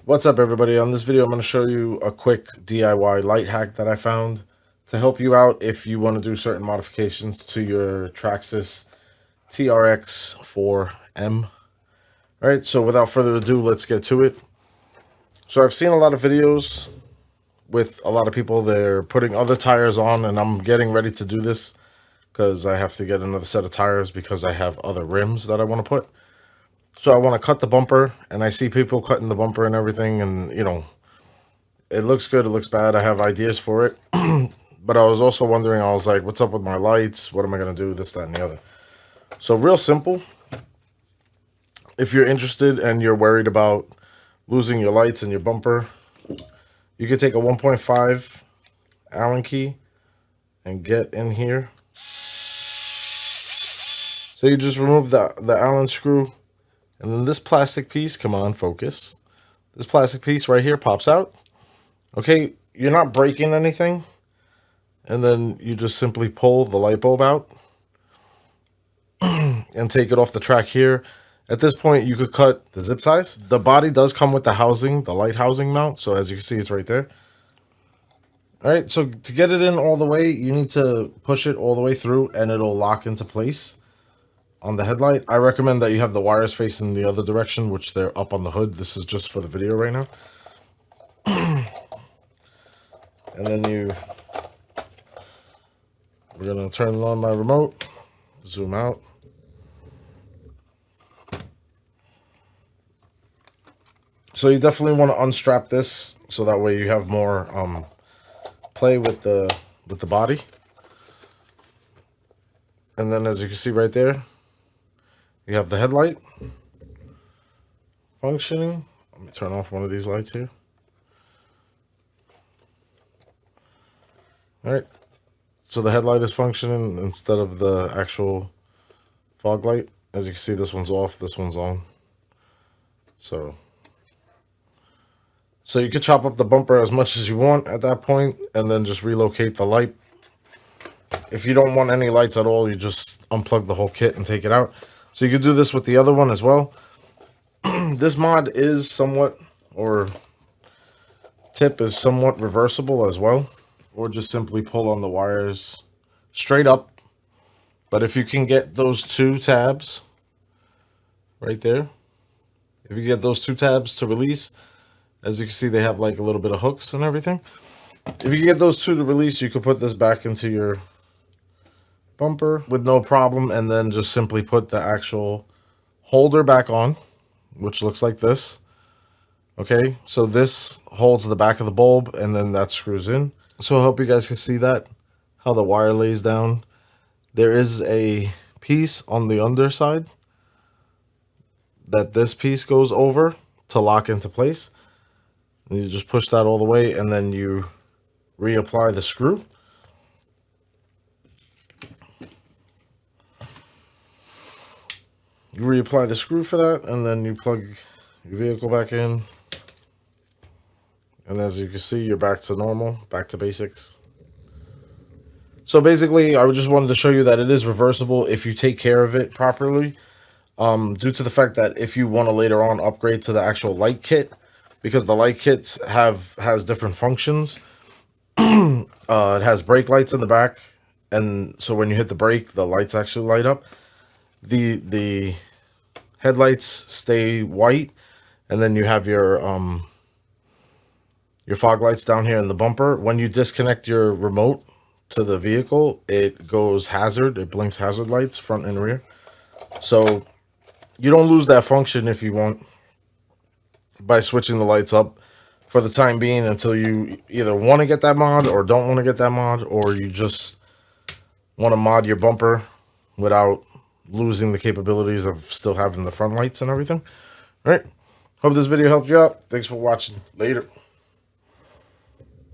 What's up, everybody? On this video, I'm going to show you a quick DIY light hack that I found to help you out if you want to do certain modifications to your Traxxas TRX4M. All right, so without further ado, let's get to it. So I've seen a lot of videos with a lot of people. They're putting other tires on, and I'm getting ready to do this because I have to get another set of tires because I have other rims that I want to put. So I want to cut the bumper, and I see people cutting the bumper and everything, and it looks good, it looks bad. I have ideas for it. But I was also wondering, I was like, what's up with my lights? What am I going to do? This, that, and the other. So real simple. If you're interested and you're worried about losing your lights and your bumper, you can take a 1.5 Allen key and get in here. So you just remove the Allen screw, and then this plastic piece, come on, focus. This plastic piece right here pops out. Okay, you're not breaking anything. And then you just simply pull the light bulb out and take it off the track here. At this point, you could cut the zip ties. The body does come with the housing, the light housing mount. So as you can see, it's right there. All right, so to get it in all the way, you need to push it all the way through and it'll lock into place on the headlight. I recommend that you have the wires facing the other direction, which they're up on the hood. This is just for the video right now. And then we're going to turn on my remote, zoom out. So you definitely want to unstrap this so that way you have more play with the body. And then as you can see right there, you have the headlight functioning. Let me turn off one of these lights here. All right. So the headlight is functioning instead of the actual fog light. As you can see, this one's off, this one's on. So you could chop up the bumper as much as you want at that point and then just relocate the light. If you don't want any lights at all, you just unplug the whole kit and take it out. So you could do this with the other one as well. This mod is somewhat, or tip is somewhat reversible as well. Or just simply pull on the wires straight up. But if you can get those two tabs right there, if you get those two tabs to release, as you can see, they have like a little bit of hooks and everything. If you get those two to release, you could put this back into your bumper with no problem, and then just simply put the actual holder back on, which looks like this. Okay, so this holds the back of the bulb, and then that screws in. So I hope you guys can see that, how the wire lays down. There is a piece on the underside that this piece goes over to lock into place. And you just push that all the way, and then you reapply the screw. You reapply the screw for that, and then you plug your vehicle back in. And as you can see, you're back to normal, back to basics. So basically, I just wanted to show you that it is reversible if you take care of it properly. Due to the fact that if you want to later on upgrade to the actual light kit, because the light kits has different functions. It has brake lights in the back, and so when you hit the brake, the lights actually light up. The headlights stay white, and then you have your fog lights down here in the bumper. When you disconnect your remote to the vehicle, it goes hazard. It blinks hazard lights front and rear. So you don't lose that function if you want by switching the lights up for the time being until you either want to get that mod or don't want to get that mod, or you just want to mod your bumper without losing the capabilities of still having the front lights and everything. All right. Hope this video helped you out. Thanks for watching. Later.